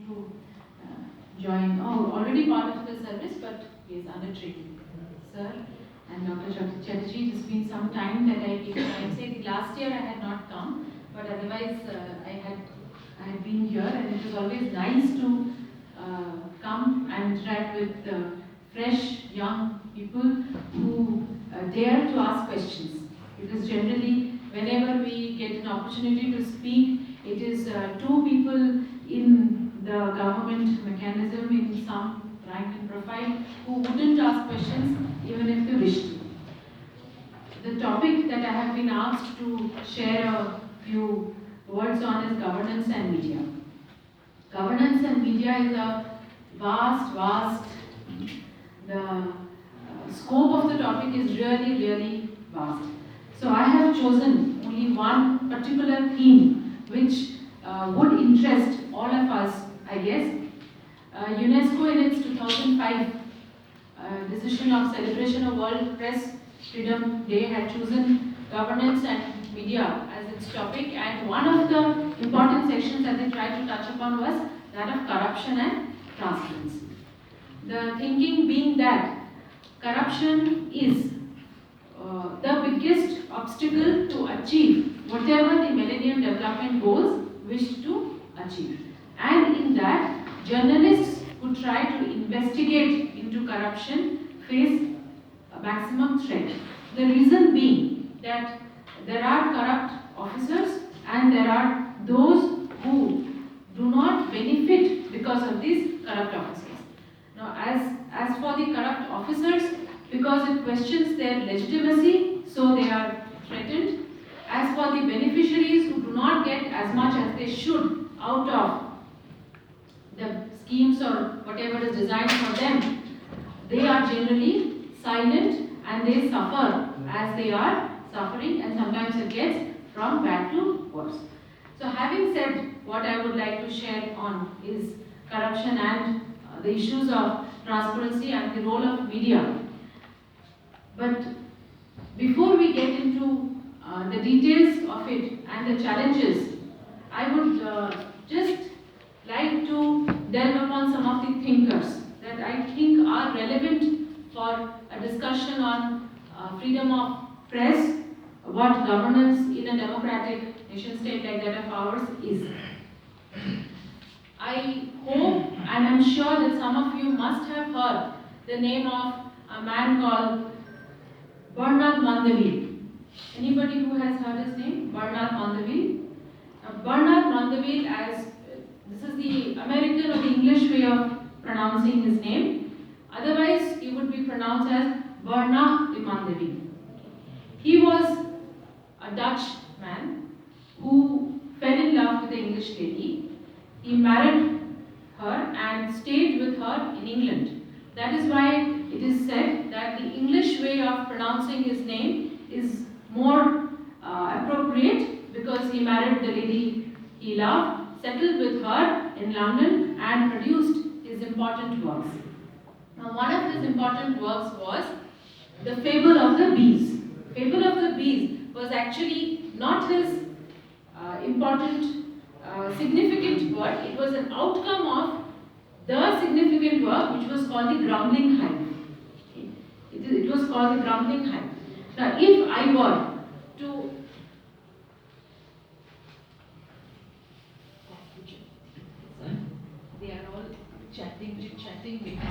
to join, already part of the service, but he is under training. Sir and Dr. Chatterjee, it has been some time that I came to IIMC. The last year I had not come, but otherwise I had been here, and it was always nice to come and interact with fresh young people who dare to ask questions. Because generally, whenever we get an opportunity to speak, it is two people in the government mechanism in some rank and profile who wouldn't ask questions even if they wished to. The topic that I have been asked to share a few words on is governance and media. Governance and media is a vast, the scope of the topic is really vast. So I have chosen only one particular theme which would interest all of us, I guess. UNESCO in its 2005 decision of celebration of World Press Freedom Day had chosen governance and media as its topic, and one of the important sections that they tried to touch upon was that of corruption and transparency. The thinking being that corruption is the biggest obstacle to achieve whatever the Millennium Development Goals wish to achieve. And in that, journalists who try to investigate into corruption face a maximum threat. The reason being that there are corrupt officers and there are those who do not benefit because of these corrupt officers. Now, as for the corrupt officers, because it questions their legitimacy, so they are threatened. As for the beneficiaries who do not get as much as they should out of the schemes or whatever is designed for them, they are generally silent and they suffer as they are suffering, and sometimes it gets from bad to worse. So having said what I would like to share on is corruption and the issues of transparency and the role of media. But before we get into the details of it and the challenges, I would just like to delve upon some of the thinkers that I think are relevant for a discussion on freedom of press, what governance in a democratic nation state like that of ours is. I hope and I'm sure that some of you must have heard the name of a man called Bernard Mandeville. Anybody who has heard his name? Bernard Mandeville. Bernard Mandeville, as this is the American or the English way of pronouncing his name. Otherwise, he would be pronounced as Bernard de Mandeville. He was a Dutch man who fell in love with the English lady. He married her and stayed with her in England. That is why it is said that the English way of pronouncing his name is more appropriate, because he married the lady he loved, settled with her in London and produced his important works. Now, one of his important works was The Fable of the Bees. Fable of the Bees was actually not his important significant work. It was an outcome of the significant work which was called the Grumbling Hive. Okay. It was called the Grumbling Hive. Now, if I were to they are all chatting because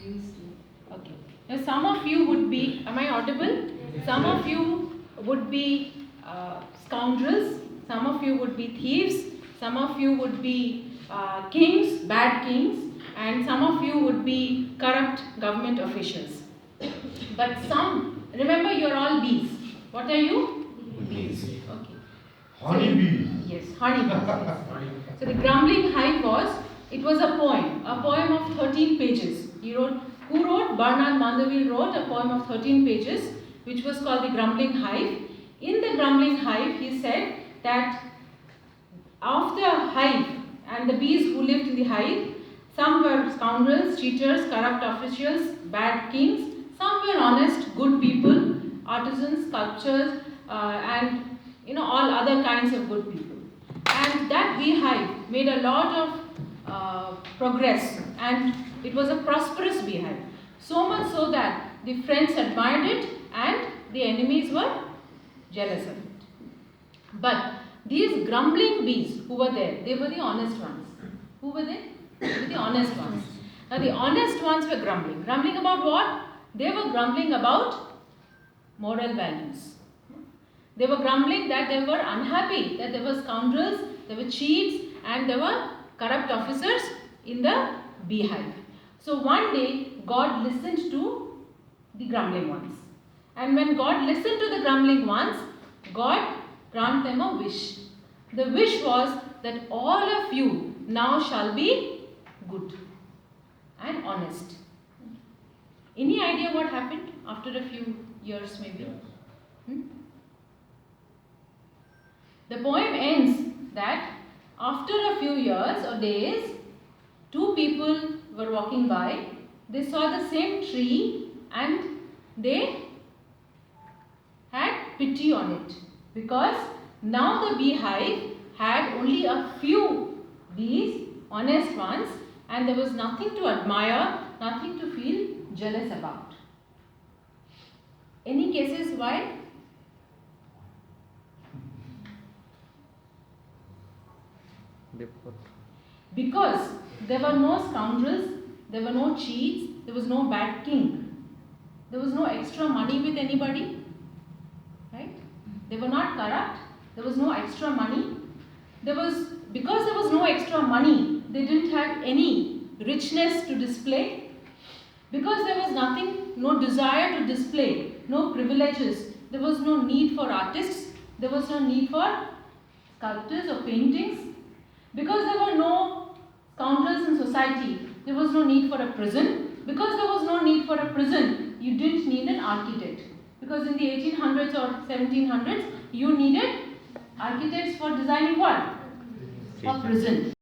used to. Okay. Now, some of you would be, am I audible? Some of you would be scoundrels, some of you would be thieves, some of you would be kings, bad kings, and some of you would be corrupt government officials. But some, remember, you're all bees. What are you? Bees. Okay. Honey bees. Yes, honey bees. Yes. So the Grumbling Hive it was a poem of 13 pages. Who wrote? Bernard Mandeville wrote a poem of 13 pages, which was called the Grumbling Hive. In the Grumbling Hive, he said that of the hive and the bees who lived in the hive, some were scoundrels, cheaters, corrupt officials, bad kings. Some were honest, good people, artisans, sculptors, and all other kinds of good people. And that beehive made a lot of progress, and it was a prosperous beehive. So much so that the friends admired it and the enemies were jealous of it. But these grumbling bees who were there, they were the honest ones. Who were they? They were the honest ones. Now the honest ones were grumbling. Grumbling about what? They were grumbling about moral values. They were grumbling that they were unhappy, that there were scoundrels, there were cheats, and there were corrupt officers in the beehive. So one day, God listened to the grumbling ones. And when God listened to the grumbling ones, God granted them a wish. The wish was that all of you now shall be good and honest. Any idea what happened after a few years maybe? The poem ends that after a few years or days, two people were walking by. They saw the same tree and they had pity on it, because now the beehive had only a few bees, honest ones, and there was nothing to admire, nothing to feel jealous about. Any cases why? Because there were no scoundrels, there were no cheats, there was no bad king. There was no extra money with anybody, right? They were not corrupt, there was no extra money. Because there was no extra money, they didn't have any richness to display. Because there was nothing, no desire to display, no privileges, there was no need for artists, there was no need for sculptors or paintings. Because there were no scoundrels in society, there was no need for a prison. Because there was no need for a prison, you didn't need an architect. Because in the 1800s or 1700s, you needed architects for designing what? A prison.